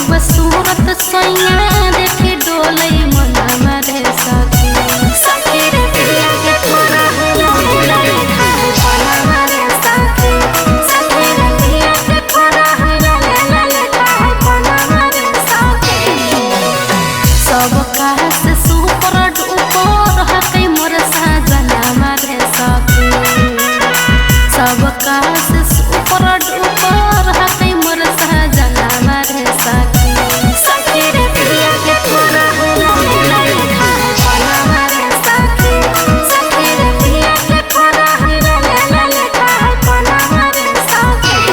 पूर्व सूरत सैया देखे डोले मन मरे सखी सखी रे पिया के थोड़ा होला लेखा बना मरे सखी सखी रे पिया के थोड़ा होला लेखा बना मरे सखी सब कहा से सुपर डुपर हकै मोर साजना मरे सखी सब कहा से सुपर डुपर हकै मोर साजना मरे सखी सखी रे पिया के थोड़ा होला लेखा बना मरे सखी सखी रे पिया के थोड़ा होला लेखा बना मरे सखी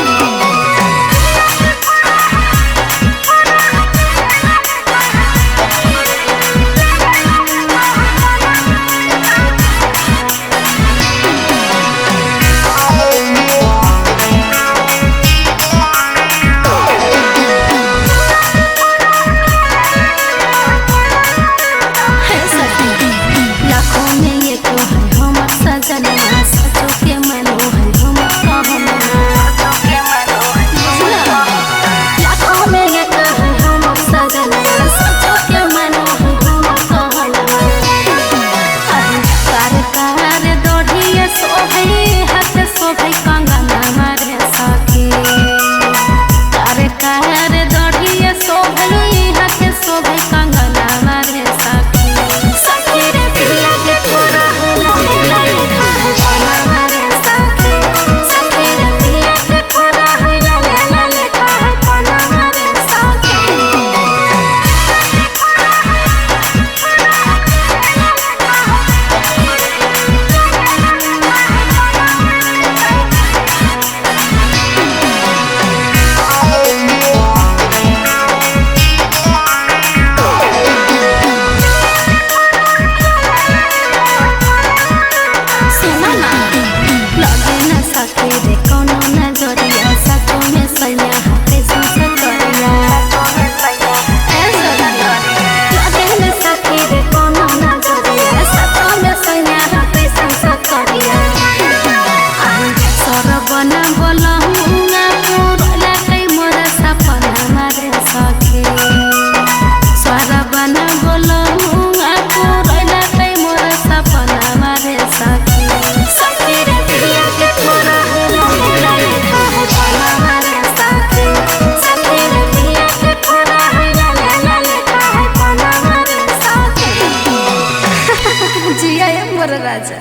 जिया मोर राजा।